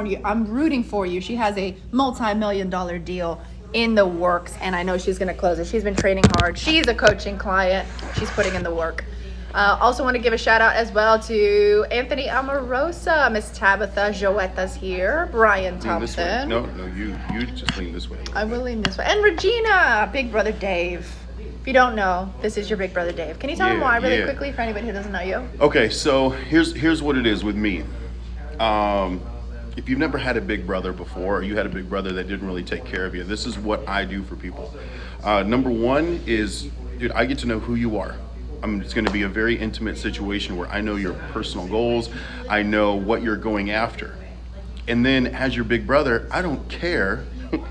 I'm rooting for you. She has a multi-million-dollar deal in the works, and I know she's going to close it. She's been training hard. She's a coaching client. She's putting in the work. Also want to give a shout out as well to Anthony Amorosa, Miss Tabitha Joetta's here, Brian Thompson. No, you just lean this way. I will lean this way. And Regina, Big Brother Dave. If you don't know, this is your Big Brother Dave. Can you tell him why really quickly for anybody who doesn't know you? Okay, so here's what it is with me. If you've never had a big brother before, or you had a big brother that didn't really take care of you, this is what I do for people. Number one is, dude, I get to know who you are. It's going to be a very intimate situation where I know your personal goals. I know what you're going after. And then as your big brother, I don't care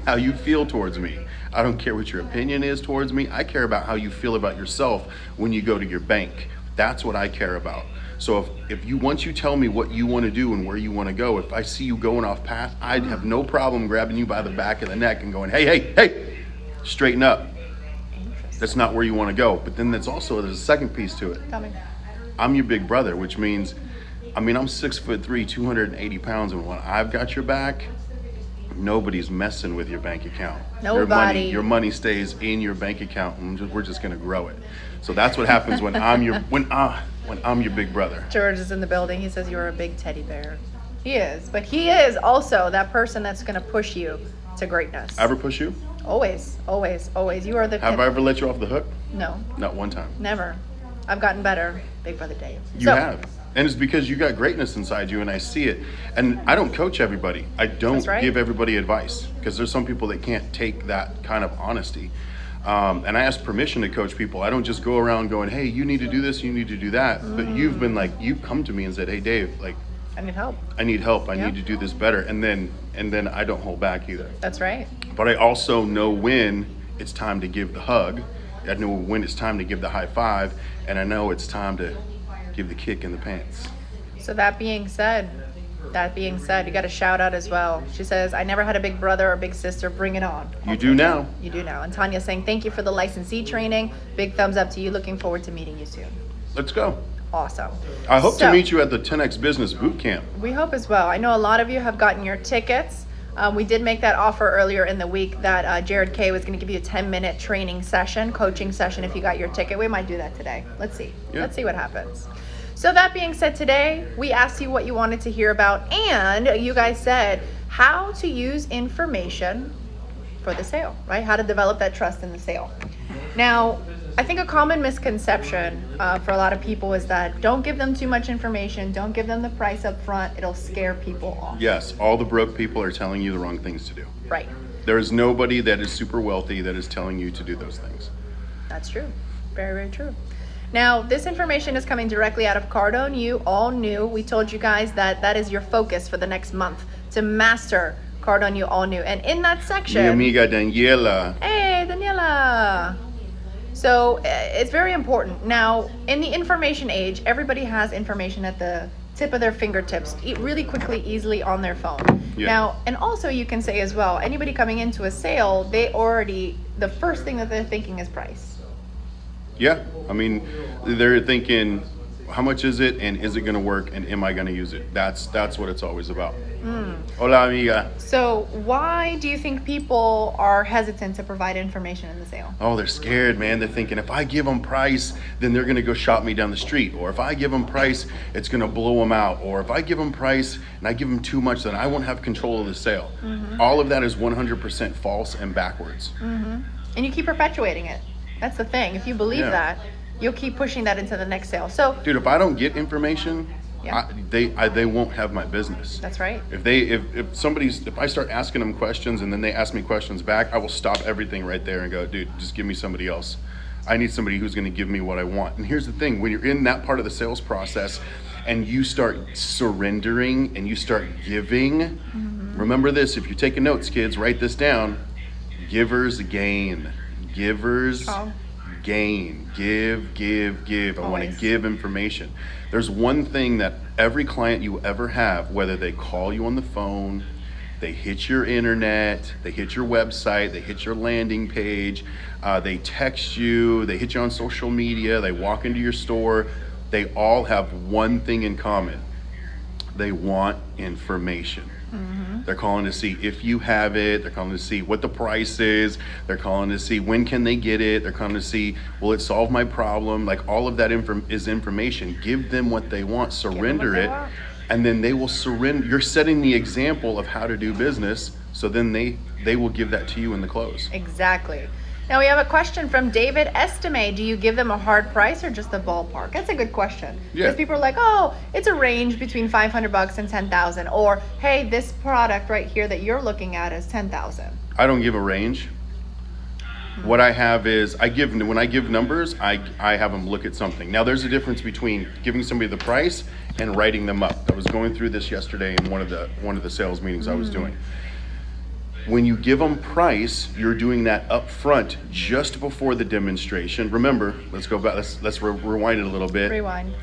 how you feel towards me. I don't care what your opinion is towards me. I care about how you feel about yourself when you go to your bank. That's what I care about. So if once you tell me what you want to do and where you want to go, if I see you going off path, I'd have no problem grabbing you by the back of the neck and going, hey, straighten up. That's not where you want to go. But then there's a second piece to it. Tell me. I'm your big brother, which means, I'm 6'3", 280 pounds, and when I've got your back, nobody's messing with your bank account. Nobody. Your money stays in your bank account, and we're just going to grow it. So that's what happens when I'm your big brother. George is in the building. He says you're a big teddy bear. He is, but he is also that person that's going to push you to greatness. Ever push you? Always. You are the. Have I ever let you off the hook? No. Not one time. Never. I've gotten better, Big Brother Dave. You have. And it's because you got greatness inside you, and I see it. And I don't coach everybody. I don't give everybody advice, because there's some people that can't take that kind of honesty. And I ask permission to coach people. I don't just go around going, hey, you need to do this, you need to do that. But you've been like, you've come to me and said, hey, Dave, like, I need help. I need to do this better. And then I don't hold back either. That's right. But I also know when it's time to give the hug. I know when it's time to give the high five. And I know it's time to give the kick in the pants. So that being said, you got a shout out as well. She says, I never had a big brother or big sister. Bring it on. You do now. You do now. And Tanya's saying, thank you for the licensee training. Big thumbs up to you. Looking forward to meeting you soon. Let's go. Awesome. I hope to meet you at the 10X Business Boot Camp. We hope as well. I know a lot of you have gotten your tickets. We did make that offer earlier in the week that Jared K was going to give you a 10-minute training session, coaching session if you got your ticket. We might do that today. Let's see. Yeah. Let's see what happens. So that being said, today we asked you what you wanted to hear about, and you guys said how to use information for the sale, right? How to develop that trust in the sale. Now, I think a common misconception for a lot of people is that don't give them too much information, don't give them the price up front, it'll scare people off. Yes, all the broke people are telling you the wrong things to do. Right. There is nobody that is super wealthy that is telling you to do those things. That's true. Very, very true. Now, this information is coming directly out of Cardone. You all knew, we told you guys that is your focus for the next month, to master Cardone. You all knew. And in that section... Mi amiga Daniela. Hey, Daniela. So it's very important. Now, in the information age, everybody has information at the tip of their fingertips, really quickly, easily on their phone. Yeah. Now, and also you can say as well, anybody coming into a sale, the first thing that they're thinking is price. Yeah, they're thinking, how much is it, and is it going to work, and am I going to use it? That's what it's always about. Hola, amiga. So why do you think people are hesitant to provide information in the sale? Oh, they're scared, man. They're thinking, if I give them price, then they're going to go shop me down the street. Or if I give them price, it's going to blow them out. Or if I give them price and I give them too much, then I won't have control of the sale. All of that is 100% false and backwards. And you keep perpetuating it. That's the thing. If you believe that, you'll keep pushing that into the next sale. So, dude, if I don't get information, they won't have my business. That's right. If I start asking them questions and then they ask me questions back, I will stop everything right there and go, dude, just give me somebody else. I need somebody who's going to give me what I want. And here's the thing: when you're in that part of the sales process and you start surrendering and you start giving, remember this. If you're taking notes, kids, write this down. Givers gain. Givers gain. Give. I want to give information. There's one thing that every client you ever have, whether they call you on the phone, they hit your internet, they hit your website, they hit your landing page, they text you, they hit you on social media, they walk into your store, they all have one thing in common. They want information. They're calling to see if you have it. They're calling to see what the price is. They're calling to see when can they get it. They're calling to see, will it solve my problem? Like all of that is information. Give them what they want, surrender it, and then they will surrender. You're setting the example of how to do business, so then they will give that to you in the close. Exactly. Now we have a question from David Estime. Do you give them a hard price or just a ballpark? That's a good question. Yeah. Because people are like, oh, it's a range between $500 and $10,000, or hey, this product right here that you're looking at is $10,000. I don't give a range. What I have is when I give numbers, I have them look at something. Now there's a difference between giving somebody the price and writing them up. I was going through this yesterday in one of the sales meetings I was doing. When you give them price, you're doing that up front just before the demonstration. Remember, let's go back, let's rewind it a little bit. Rewind.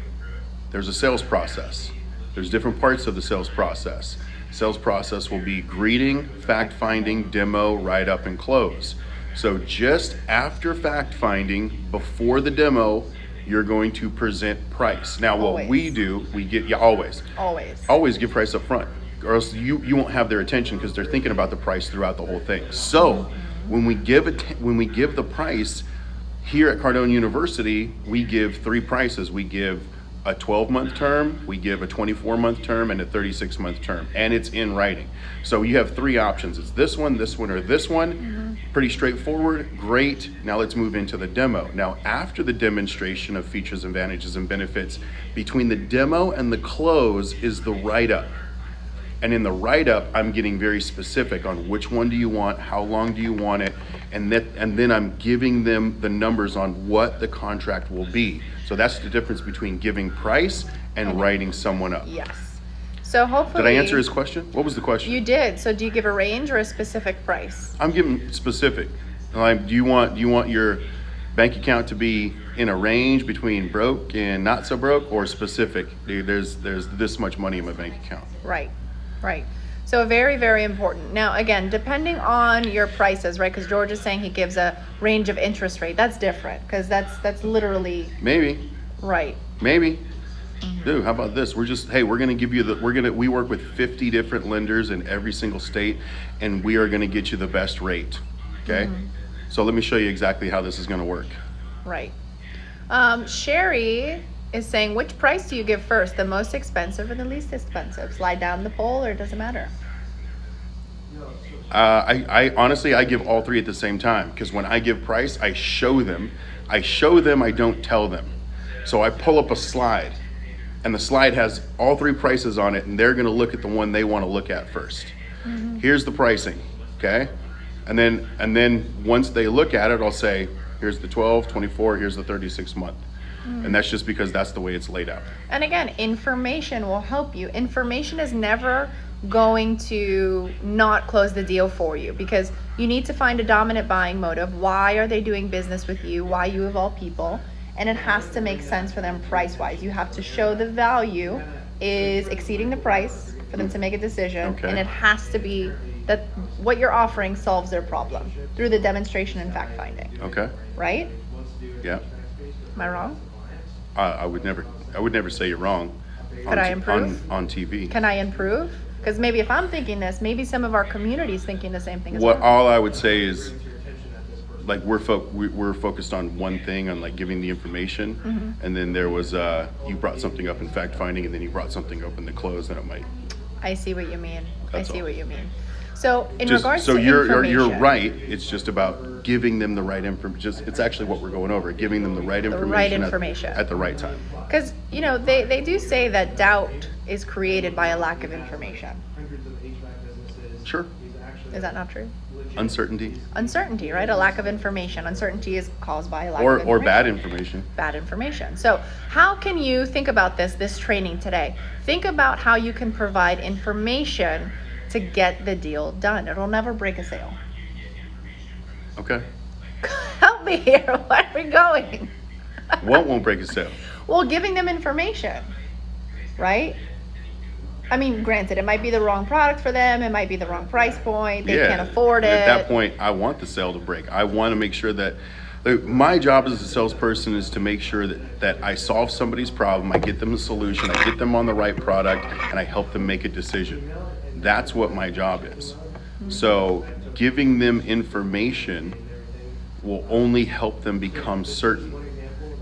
There's a sales process. There's different parts of the sales process. Sales process will be greeting, fact-finding, demo, write-up, and close. So just after fact-finding, before the demo, you're going to present price. Now what we do, always give price up front, or else you won't have their attention because they're thinking about the price throughout the whole thing. So when we give the price here at Cardone University, we give 3 prices. We give a 12-month term, we give a 24-month term, and a 36-month term, and it's in writing. So you have 3 options. It's this one, or this one. Pretty straightforward. Great. Now let's move into the demo. Now after the demonstration of features, advantages, and benefits, between the demo and the close is the write-up. And in the write-up, I'm getting very specific on which one do you want, how long do you want it, and then I'm giving them the numbers on what the contract will be. So that's the difference between giving price and writing someone up. Yes. So hopefully. Did I answer his question? What was the question? You did. So do you give a range or a specific price? I'm giving specific. Like, do you want your bank account to be in a range between broke and not so broke, or specific? There's this much money in my bank account. Right. So very, very important. Now, again, depending on your prices, right? Because George is saying he gives a range of interest rate. That's different because that's literally. Maybe. Right. Maybe. Dude, how about this? We're going to give you we work with 50 different lenders in every single state, and we are going to get you the best rate. Okay? So let me show you exactly how this is going to work. Right. Sherry is saying, which price do you give first, the most expensive or the least expensive? Slide down the pole, or it doesn't matter? I honestly, I give all 3 at the same time, because when I give price, I show them, I don't tell them. So I pull up a slide, and the slide has all 3 prices on it, and they're going to look at the one they want to look at first. Here's the pricing, okay? And then once they look at it, I'll say, here's the 12, 24, here's the 36 month. And that's just because that's the way it's laid out. And again, information will help you. Information is never going to not close the deal for you, because you need to find a dominant buying motive. Why are they doing business with you? Why you of all people? And it has to make sense for them price-wise. You have to show the value is exceeding the price for them to make a decision. Okay. And it has to be that what you're offering solves their problem through the demonstration and fact-finding. Okay. Right? Yeah. Am I wrong? I would never say you're wrong. Could I improve? On TV. Can I improve? Because maybe if I'm thinking this, maybe some of our community is thinking the same thing as well. All I would say is, like, we're focused on one thing, on like giving the information, and then there was you brought something up in fact finding, and then you brought something up in the close, and it might. I see what you mean. That's I see all. what you mean. So in Just, regards so to information, you're right. It's just about giving them the right information. It's actually what we're going over, giving them the right information, at the right time. Because they do say that doubt is created by a lack of information. Sure. Is that not true? Uncertainty, right? A lack of information. Uncertainty is caused by a lack of information. Or bad information. Bad information. So how can you think about this training today? Think about how you can provide information to get the deal done. It'll never break a sale. Okay. Help me here. Where are we going? What won't break a sale? Well, giving them information, right? I mean, granted, it might be the wrong product for them. It might be the wrong price point. They can't afford it. At that point, I want the sale to break. I want to make sure that my job as a salesperson is to make sure that I solve somebody's problem. I get them a solution. I get them on the right product, and I help them make a decision. That's what my job is. So giving them information will only help them become certain.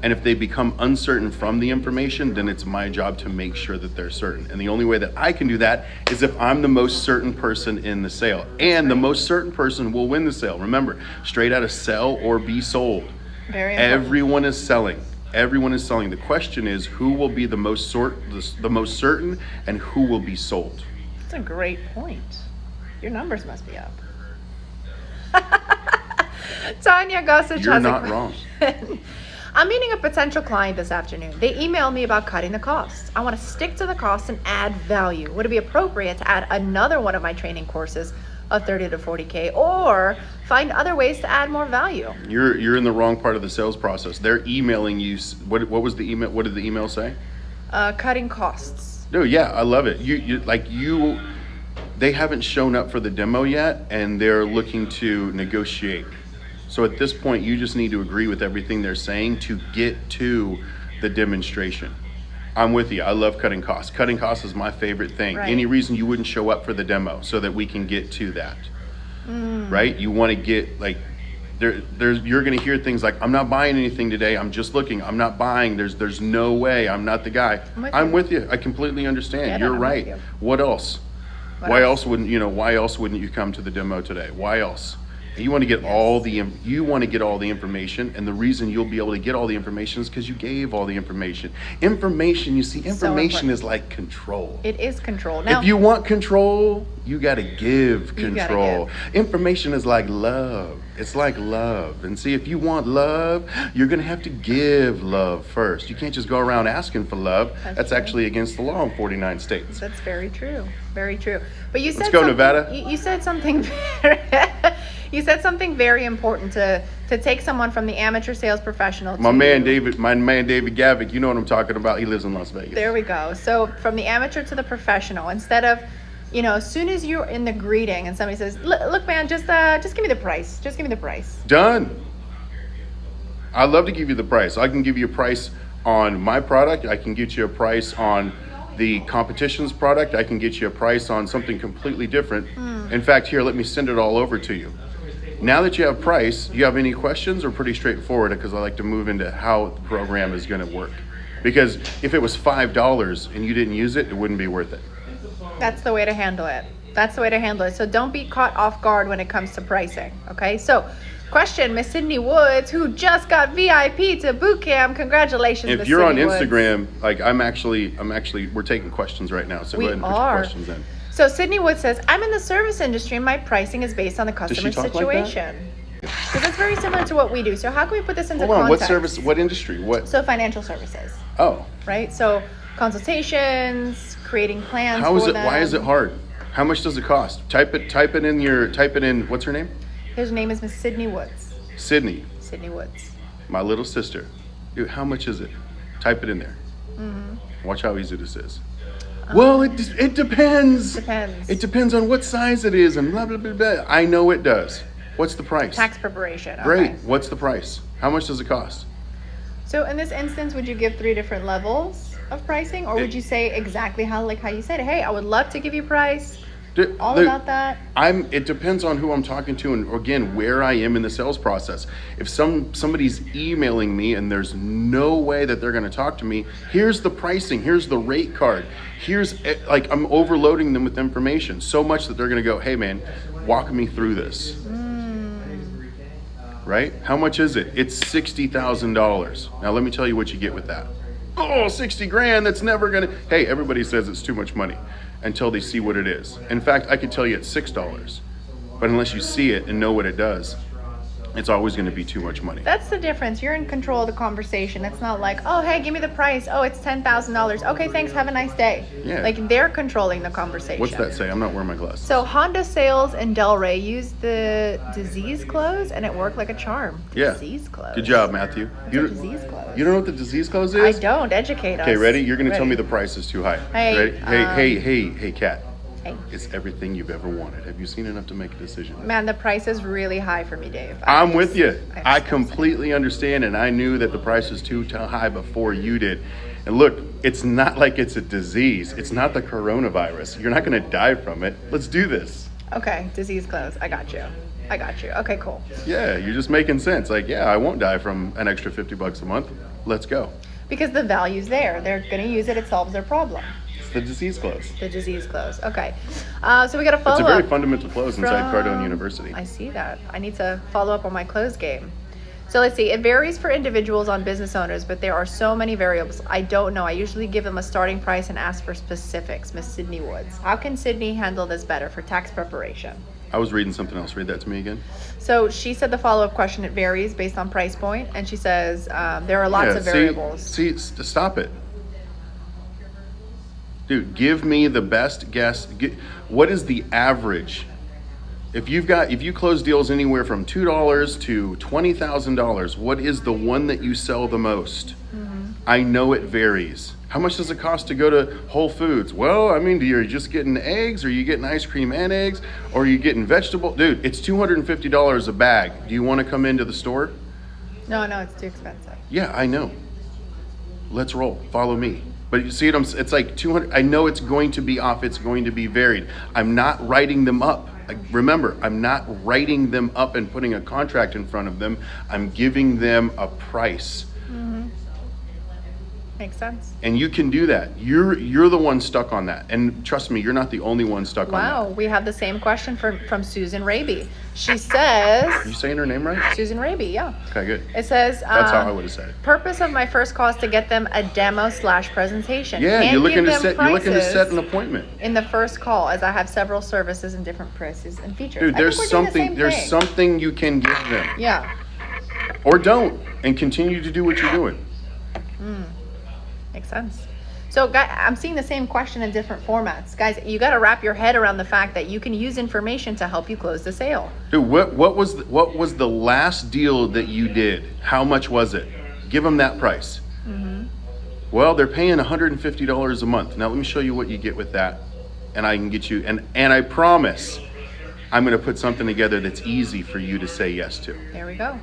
And if they become uncertain from the information, then it's my job to make sure that they're certain. And the only way that I can do that is if I'm the most certain person in the sale. And the most certain person will win the sale. Remember, straight out of sell or be sold. Very important. Everyone is selling. Everyone is selling. The question is who will be the most certain and who will be sold. That's a great point. Your numbers must be up. Tanya Gossage You're has not a wrong. question. I'm meeting a potential client this afternoon. They emailed me about cutting the costs. I want to stick to the cost and add value. Would it be appropriate to add another one of my training courses of 30 to 40K or find other ways to add more value? You're in the wrong part of the sales process. They're emailing you. What was the email? What did the email say? Cutting costs. No, yeah, I love it. They haven't shown up for the demo yet, and they're looking to negotiate. So at this point, you just need to agree with everything they're saying to get to the demonstration. I'm with you. I love cutting costs. Cutting costs is my favorite thing. Right. Any reason you wouldn't show up for the demo so that we can get to that, right? You want to get you're going to hear things like, I'm not buying anything today. I'm just looking. I'm not buying. There's no way. I'm not the guy. I'm with you. I completely understand. Yeah, You're I'm right. with you. What else? Why else wouldn't you come to the demo today? Why else? You want to get all the information, and the reason you'll be able to get all the information is because you gave all the information. Information is like control. It is control. Now, if you want control, you got to give control. give. Information is like love. It's like love. And see, if you want love, you're going to have to give love first. You can't just go around asking for love. That's true. actually against the law in 49 states. That's very true. Very true. But you said Let's go, something, Nevada. You said something. You said something very important to take someone from the amateur sales professional. My man David Gavick, you know what I'm talking about. He lives in Las Vegas. There we go. So from the amateur to the professional, instead of, as soon as you're in the greeting and somebody says, "Look, man, just give me the price. Just give me the price." Done. I'd love to give you the price. I can give you a price on my product. I can get you a price on the competition's product. I can get you a price on something completely different. In fact, here, let me send it all over to you. Now that you have price, you have any questions or pretty straightforward? Because I like to move into how the program is going to work. Because if it was $5 and you didn't use it, it wouldn't be worth it. That's the way to handle it. That's the way to handle it. So don't be caught off guard when it comes to pricing. Okay. So question, Miss Sydney Woods, who just got VIP to boot camp. Congratulations, If Miss you're on Sydney Woods. Instagram, we're taking questions right now. So We go ahead and put are. your questions in. So Sydney Wood says, I'm in the service industry and my pricing is based on the customer talk like that? situation. Because it's very similar to what we do. So how can we put this into Hold on, context? what service, what industry, what? So financial services, Oh, right? So consultations, creating plans how is for it, them. why is it hard? How much does it cost? Type it in, what's her name? His name is Miss Sydney Woods. Sydney, Sydney Woods. my little sister. Dude, how much is it? Type it in there. Watch how easy this is. Well, it depends. Depends. It depends on what size it is and blah, blah, blah, blah. I know it does. What's the price? Tax preparation. Okay. Great. What's the price? How much does it cost? So in this instance, would you give 3 different levels of pricing, or would you say exactly how you said it? Hey, I would love to give you price. About that. It depends on who I'm talking to, and again, where I am in the sales process. If somebody's emailing me and there's no way that they're going to talk to me, here's the pricing, here's the rate card, I'm overloading them with information so much that they're going to go, hey man, walk me through this. Right? How much is it? It's $60,000. Now let me tell you what you get with that. Oh, 60 grand, that's never gonna, hey, everybody says it's too much money until they see what it is. In fact, I could tell you it's $6, but unless you see it and know what it does, it's always gonna be too much money. That's the difference. You're in control of the conversation. It's not like, oh, hey, give me the price. Oh, it's $10,000. Okay, thanks. Have a nice day. Yeah. Like they're controlling the conversation. What's that say? I'm not wearing my glasses. So Honda Sales and Delray used the disease close and it worked like a charm. Yeah. Disease close. Good job, Matthew. What's a disease close? You don't know what the disease close I is? don't. Educate us. Okay, ready? You're gonna tell Ready. me the price is too high. Hey, Ready? Hey, Kat. Hey. It's everything you've ever wanted. Have you seen enough to make a decision? Man, the price is really high for me, Dave. I'm with you. I just- completely understand, and I knew that the price was too high before you did. And look, it's not like it's a disease. It's not the coronavirus. You're not going to die from it. Let's do this. Okay, disease clothes. I got you. Okay, cool. Yeah, you're just making sense. Like, yeah, I won't die from an extra $50 a month. Let's go. Because the value's there. They're going to use it. It solves their problem. It's the disease clothes. The disease clothes. Okay. So we got to follow up. It's a very fundamental clothes inside from- Cardone University. I see that. I need to follow up on my clothes game. So let's see. It varies for individuals on business owners, but there are so many variables. I don't know. I usually give them a starting price and ask for specifics. Miss Sydney Woods. How can Sydney handle this better for tax preparation? I was reading something else. Read that to me again. So she said the follow-up question, it varies based on price point, and she says there are lots of variables. Stop it. Dude, give me the best guess. What is the average? If you close deals anywhere from $2 to $20,000, what is the one that you sell the most? I know it varies. How much does it cost to go to Whole Foods? Well, I mean, you're just getting eggs, or you getting ice cream and eggs, or are you getting vegetable? Dude, it's $250 a bag. Do you want to come into the store? No, it's too expensive. Yeah, I know. Let's roll. Follow me. But you see what it's like 200. I know it's going to be off. It's going to be varied. I'm not writing them up. Remember, I'm not writing them up and putting a contract in front of them. I'm giving them a price. Makes sense. And you can do that. You're the one stuck on that. And trust me, you're not the only one stuck on that. Wow, we have the same question from Susan Raby. She says... Are you saying her name right? Susan Raby, yeah. Okay, good. It says... That's how I would have said it. Purpose of my first call is to get them a demo/presentation. Yeah, Can't you're looking give to them set an prices appointment. in the first call, as I have several services and different prices and features. Dude, I there's think we're doing the something same there's thing. something you can give them. Yeah. Or don't, and continue to do what you're doing. Makes sense. So, guys, I'm seeing the same question in different formats. Guys, you got to wrap your head around the fact that you can use information to help you close the sale. Dude, what was the last deal that you did? How much was it? Give them that price. Well, they're paying $150 a month. Now let me show you what you get with that, and I can get you. And I promise, I'm going to put something together that's easy for you to say yes to. There we go.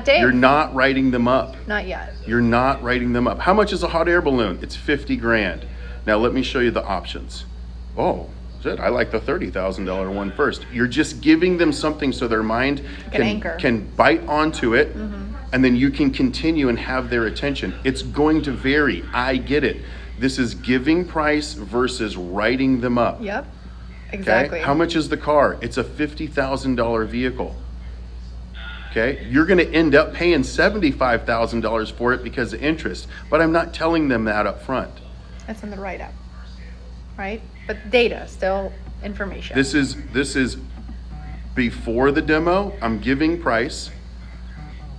Dave. You're not writing them up. Not yet. You're not writing them up. How much is a hot air balloon? It's $50,000. Now let me show you the options. Oh, shit, I like the $30,000 one first. You're just giving them something so their mind can bite onto it, and then you can continue and have their attention. It's going to vary. I get it. This is giving price versus writing them up. Yep. Exactly. Okay? How much is the car? It's a $50,000 vehicle. Okay, you're going to end up paying $75,000 for it because of interest, but I'm not telling them that up front. That's in the write-up, right? But data, still information. This is before the demo. I'm giving price,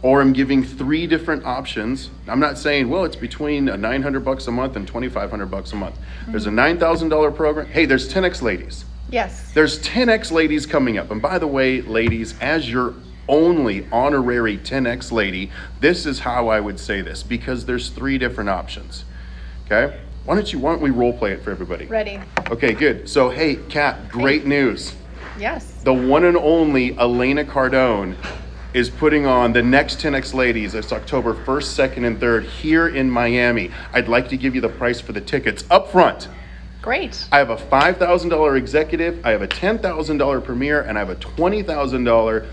or I'm giving 3 different options. I'm not saying, well, it's between $900 a month and $2,500 a month. There's a $9,000 program. Hey, there's 10X ladies. Yes. There's 10X ladies coming up, and by the way, ladies, as your only honorary 10X lady, this is how I would say this, because there's 3 different options. Okay, why don't we role play it for everybody? Ready. Okay, good. So hey, Kat, great news. Yes. The one and only Elena Cardone is putting on the next 10X ladies. It's October 1st, 2nd, and 3rd here in Miami. I'd like to give you the price for the tickets up front. Great. I have a $5,000 executive, I have a $10,000 premier, and I have a $20,000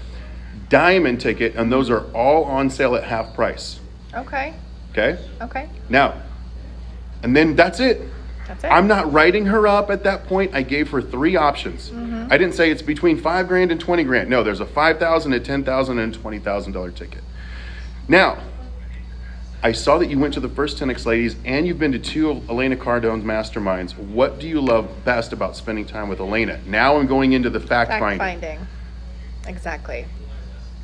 diamond ticket, and those are all on sale at half price. Okay. Okay? Now, and then that's it. That's it. I'm not writing her up at that point. I gave her 3 options. I didn't say it's between $5,000 and $20,000. No, there's a $5,000, a $10,000, and a $20,000 ticket. Now, I saw that you went to the first 10X ladies and you've been to 2 of Elena Cardone's masterminds. What do you love best about spending time with Elena? Now I'm going into the fact finding. Exactly.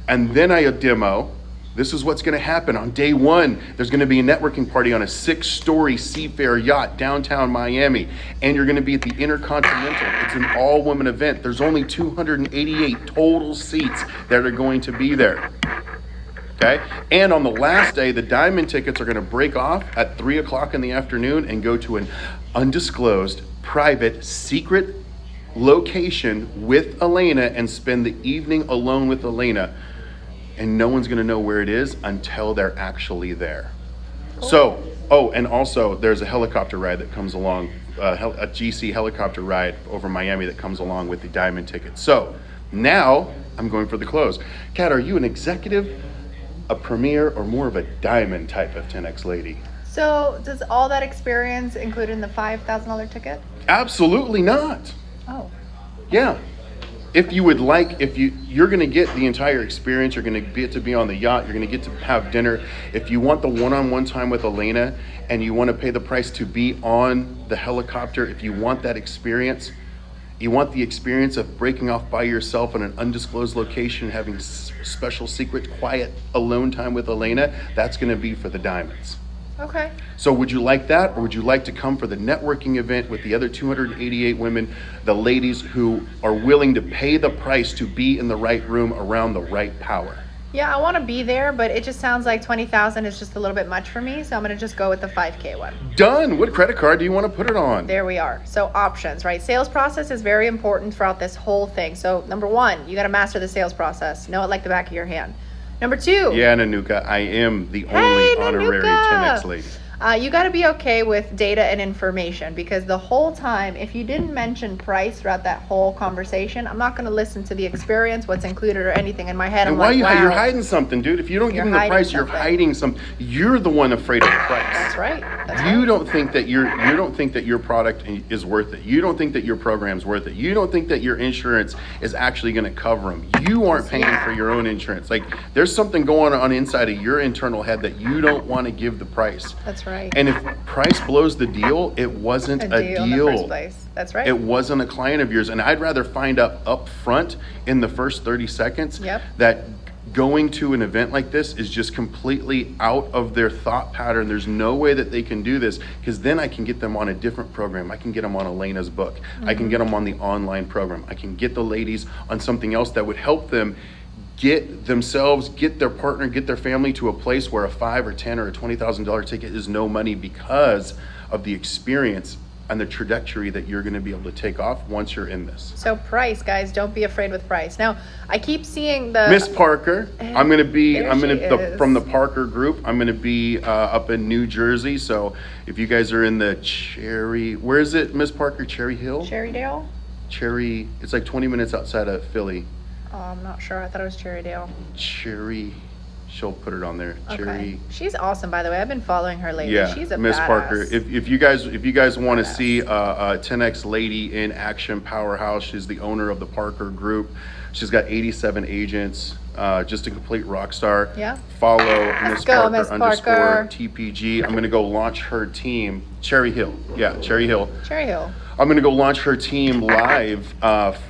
And then I demo. This is what's going to happen on day 1. There's going to be a networking party on a 6-story seafair yacht downtown Miami, and you're going to be at the Intercontinental. It's an all-women event. There's only 288 total seats that are going to be there. Okay? And on the last day, the diamond tickets are going to break off at 3 o'clock in the afternoon and go to an undisclosed, private, secret location with Elena and spend the evening alone with Elena. And no one's going to know where it is until they're actually there. So, oh, and also there's a helicopter ride that comes along, a GC helicopter ride over Miami that comes along with the diamond ticket. So now I'm going for the close. Kat, are you an executive, a premier, or more of a diamond type of 10X lady? So does all that experience include in the $5,000 ticket? Absolutely not. Oh. Yeah. If you would like, you're going to get the entire experience, you're going to get to be on the yacht, you're going to get to have dinner. If you want the one-on-one time with Elena and you want to pay the price to be on the helicopter, if you want that experience, you want the experience of breaking off by yourself in an undisclosed location, having special, secret, quiet, alone time with Elena, that's going to be for the diamonds. Okay. So would you like that, or would you like to come for the networking event with the other 288 women, the ladies who are willing to pay the price to be in the right room around the right power? Yeah, I want to be there, but it just sounds like 20,000 is just a little bit much for me, so I'm going to just go with the 5K one. Done. What credit card do you want to put it on? There we are. So options, right? Sales process is very important throughout this whole thing. So number one, you got to master the sales process. Know it like the back of your hand. Number two. Yeah, Nanuka, I am the only honorary 10X lady. You got to be okay with data and information, because the whole time, if you didn't mention price throughout that whole conversation, I'm not going to listen to the experience, what's included, or anything. In my head, And I'm why like, you're wow. hiding something, dude? If you don't give You're them the hiding price, you're something. hiding something. You're the one afraid of the price. That's right. That's You right. don't think that you don't think that your product is worth it. You don't think that your program's worth it. You don't think that your insurance is actually going to cover them. You aren't paying for your own insurance. Like, there's something going on inside of your internal head that you don't want to give the price. That's right. And if price blows the deal, it wasn't a deal. In the first place. That's right. It wasn't a client of yours. And I'd rather find out up front in the first 30 seconds Yep. that going to an event like this is just completely out of their thought pattern. There's no way that they can do this, because then I can get them on a different program. I can get them on Elena's book. I can get them on the online program. I can get the ladies on something else that would help them get themselves, get their partner, get their family to a place where a $5 or $10 or a $20,000 ticket is no money, because of the experience and the trajectory that you're going to be able to take off once you're in this. So price, guys, don't be afraid with price. Now, I keep seeing the Miss Parker, I'm going to be, There she is. from the Parker group, I'm going to be up in New Jersey. So if you guys are in the where is it, Miss Parker? Cherry Hill? Cherrydale. It's like 20 minutes outside of Philly. Oh, I'm not sure. I thought it was Cherrydale. She'll put it on there. Okay. She's awesome, by the way. I've been following her lately. Yeah, She's a Miss badass. Parker. If you guys want to Badass. see a 10X lady in action, powerhouse. She's the owner of the Parker Group. She's got 87 agents. Just a complete rock star. Yeah. Follow Let's go, Miss Parker. _TPG. I'm gonna go launch her team. Cherry Hill. Yeah, Cherry Hill. Cherry Hill. I'm gonna go launch her team live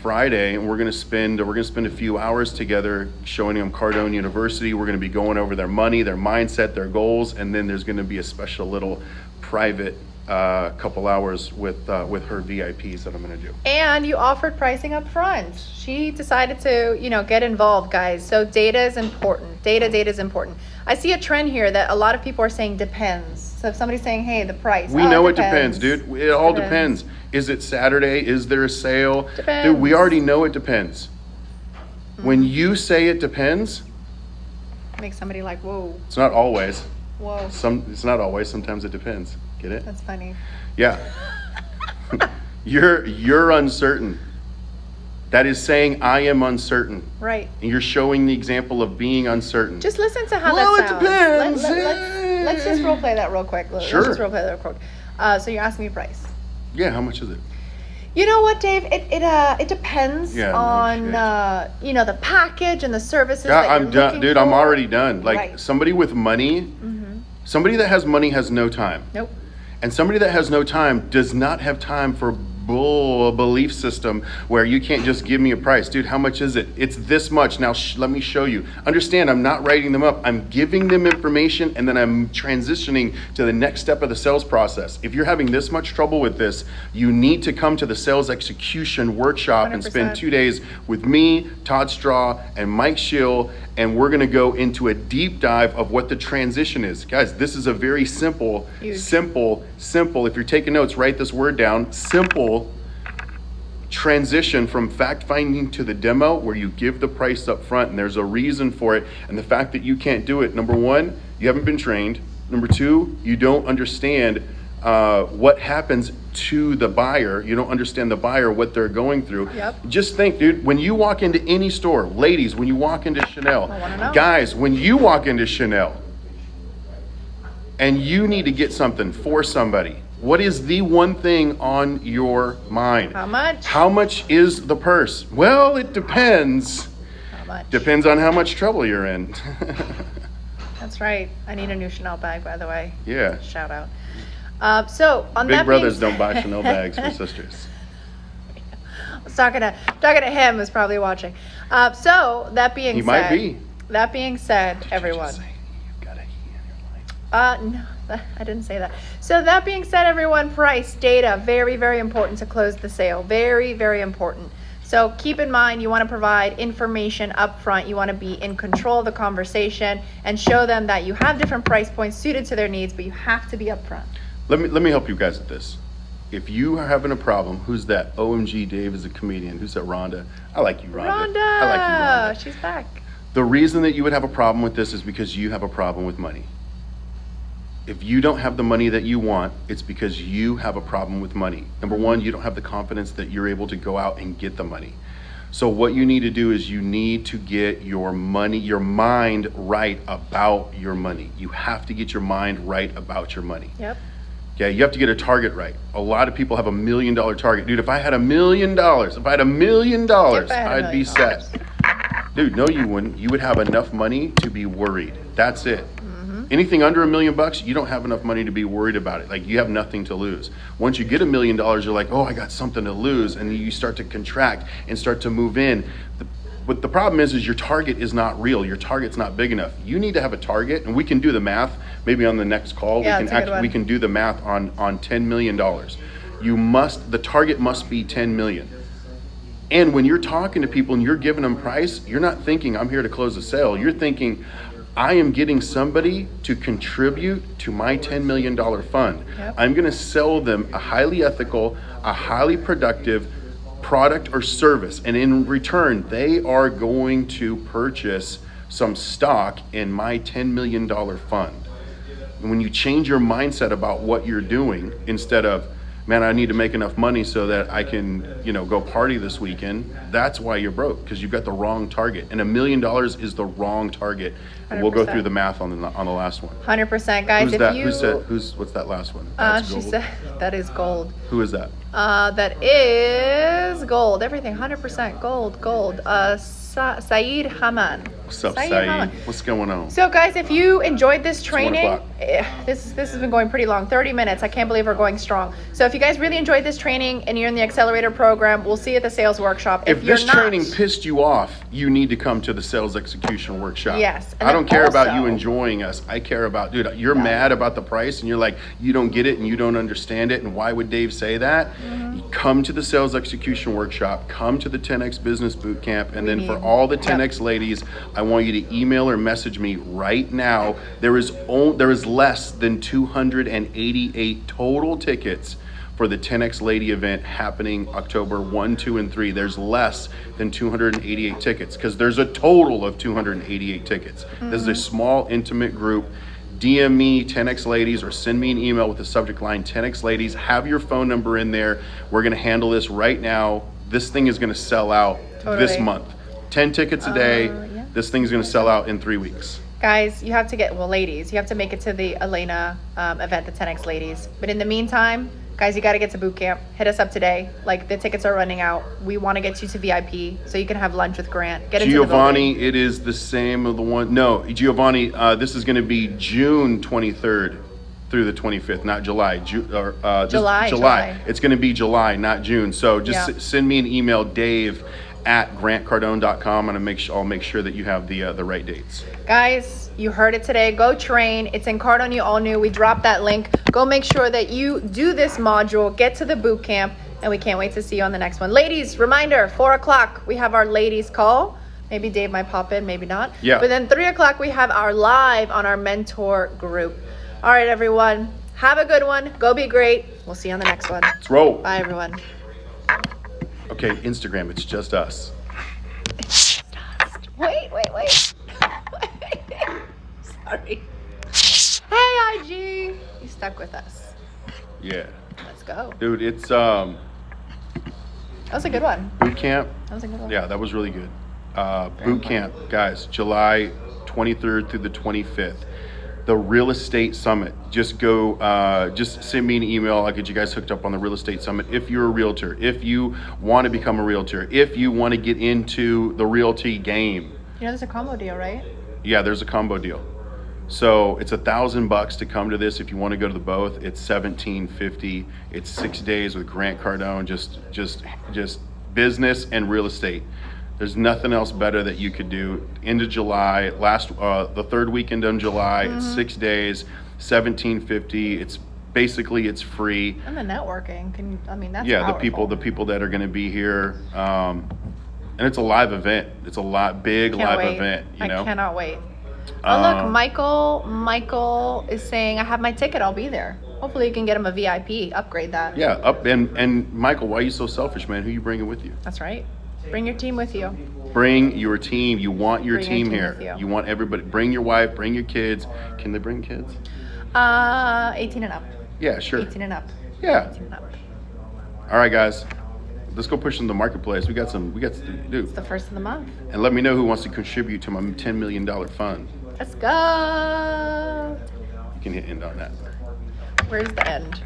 Friday, and we're gonna spend a few hours together showing them Cardone University. We're gonna be going over their money, their mindset, their goals, and then there's gonna be a special little private couple hours with her VIPs that I'm gonna do. And you offered pricing up front. She decided to, get involved, guys. So data is important. Data is important. I see a trend here that a lot of people are saying depends. So if somebody's saying, hey, the price. We know it depends, dude. It all depends. Is it Saturday? Is there a sale? Depends. Dude, we already know it depends. When you say it depends, Make somebody like, whoa, it's not always. whoa. It's not always. Sometimes it depends. Get it? That's funny. Yeah. You're uncertain. That is saying I am uncertain. Right. And you're showing the example of being uncertain. Just listen to how Well, that it sounds. depends. Let's just role play that real quick. Let's Sure. just role play that real quick. So you're asking me price. Yeah, how much is it? You know what, Dave? It depends Yeah, no on shit. the package and the services. Yeah, that I'm you're done, looking dude. I'm for. already done. Like Right. somebody with money, somebody that has money has no time. Nope. And somebody that has no time does not have time for a belief system where you can't just give me a price. Dude, how much is it? It's this much. Now let me show you. Understand, I'm not writing them up. I'm giving them information, and then I'm transitioning to the next step of the sales process. If you're having this much trouble with this, you need to come to the sales execution workshop and spend 100%. 2 days with me, Todd Straw, and Mike Schill, and we're gonna go into a deep dive of what the transition is. Guys, this is a very simple, Huge. simple, if you're taking notes, write this word down, simple transition from fact finding to the demo, where you give the price up front, and there's a reason for it. And the fact that you can't do it, number one, you haven't been trained. Number two, you don't understand what happens to the buyer. You don't understand the buyer, what they're going through. Yep. Just think, dude, when you walk into any store, ladies, when you walk into Chanel, I wanna know. guys, when you walk into Chanel and you need to get something for somebody, what is the one thing on your mind? How much? How much is the purse? Well, it depends. How much? Depends on how much trouble you're in. That's right. I need a new Chanel bag, by the way. Yeah. Shout out. So on Big that brothers being don't buy Chanel bags for sisters. I was talking to him, who's probably watching. So that being He said, might be. That being said, Did everyone. you just say you've got a he in your life? No, I didn't say that. So that being said, everyone, price, data, very, very important to close the sale. Very, very important. So keep in mind, you want to provide information up front. You want to be in control of the conversation and show them that you have different price points suited to their needs, but you have to be upfront. Let me help you guys with this. If you are having a problem, who's that? OMG, Dave is a comedian. Who's that? Rhonda. I like you, Rhonda. I like you, Rhonda. She's back. The reason that you would have a problem with this is because you have a problem with money. If you don't have the money that you want, it's because you have a problem with money. Number one, you don't have the confidence that you're able to go out and get the money. So what you need to do is you need to get your mind right about your money. You have to get your mind right about your money. Yep. Okay, you have to get a target right. A lot of people have $1 million target. Dude, if I had $1 million, I'd be set. Dude, no, you wouldn't. You would have enough money to be worried. That's it. Anything under $1 million, you don't have enough money to be worried about it. Like, you have nothing to lose. Once you get $1 million, you're like, oh, I got something to lose. And you start to contract and start to move in. But the problem is your target is not real. Your target's not big enough. You need to have a target, and we can do the math. Maybe on the next call, we can do the math on $10 million. The target must be 10 million. And when you're talking to people and you're giving them price, you're not thinking, I'm here to close a sale. You're thinking, I am getting somebody to contribute to my $10 million fund. Yep. I'm going to sell them a highly ethical, a highly productive product or service. And in return, they are going to purchase some stock in my $10 million fund. And when you change your mindset about what you're doing, instead of, man, I need to make enough money so that I can, go party this weekend, that's why you're broke, because you've got the wrong target. And $1 million is the wrong target. And we'll go 100%. through the math on the last one. 100%, guys. Who's if that? you, What's that last one? That's she gold. said that is gold. Who is that? That is gold. Everything 100% gold. Saeed Haman. What's up, Saeed Saeed? Haman. What's going on? So guys, if you enjoyed this 1 training, o'clock. this has been going pretty long, 30 minutes. I can't believe we're going strong. So if you guys really enjoyed this training and you're in the accelerator program, we'll see you at the sales workshop. If you're this not, training pissed you off, you need to come to the sales execution workshop. Yes, and I don't then care about also- you enjoying us. I care about, dude, you're mad about the price and you're like, you don't get it and you don't understand it. And why would Dave say that? Come to the sales execution workshop, come to the 10X business boot camp. And then for all the 10X ladies, I want you to email or message me right now. There is less than 288 total tickets for the 10X Lady event happening October 1, 2, and 3. There's less than 288 tickets because there's a total of 288 tickets. This is a small, intimate group. DM me 10X Ladies or send me an email with the subject line 10X Ladies. Have your phone number in there. We're going to handle this right now. This thing is going to sell out this month. 10 tickets a day. Yeah. This thing's going to sell out in 3 weeks. Guys, you have to ladies, you have to make it to the Elena event, the 10X Ladies. But in the meantime, guys, you got to get to boot camp. Hit us up today. Like, the tickets are running out. We want to get you to VIP so you can have lunch with Grant. Get into the Giovanni, building. it is the same of the one. No, Giovanni, this is going to be June 23rd through the 25th, not July. July. It's going to be July, not June. So just send me an email, Dave@grantcardone.com, and I'll make sure that you have the right dates. Guys, you heard it today. Go train. It's in Cardone. You all knew. We dropped that link. Go make sure that you do this module, get to the boot camp, and we can't wait to see you on the next one. Ladies, reminder, 4 o'clock, we have our ladies call. Maybe Dave might pop in, maybe not. Yeah. But then 3 o'clock, we have our live on our mentor group. All right, everyone. Have a good one. Go be great. We'll see you on the next one. Let's roll. Bye, everyone. Okay, Instagram, it's just us. Wait. Sorry. Hey, G. You stuck with us. Yeah, Let's go. dude, it's That was a good one. boot camp. That was a good one. Yeah, that was really good. Very Boot camp, guys, July 23rd through the 25th. The Real Estate Summit. Just go, just send me an email. I'll get you guys hooked up on the Real Estate Summit. If you're a realtor, if you want to become a realtor, if you want to get into the realty game. You know, there's a combo deal, right? Yeah, there's a combo deal. So it's $1,000 to come to this. If you want to go to the both, it's $1,750. It's 6 days with Grant Cardone, just business and real estate. There's nothing else better that you could do. End of July, the third weekend in July. It's 6 days, $1,750. It's basically it's free. And the networking that's Yeah, powerful. the people that are going to be here, and it's a live event. It's a big Can't live wait. event. You know, I cannot wait. Oh look, Michael is saying I have my ticket. I'll be there. Hopefully you can get him a VIP. Upgrade that. Yeah, and Michael, why are you so selfish, man? Who you bringing with you? That's right. Bring your team with you. Bring your team. You want your Bring your team team here. with you. You want everybody. Bring your wife. Bring your kids. Can they bring kids? 18 and up. Yeah, sure. 18 and up. Yeah. 18 and up. All right, guys. Let's go push in the marketplace. We got some to do. It's the first of the month. And let me know who wants to contribute to my $10 million fund. Let's go. You can hit end on that. Where's the end?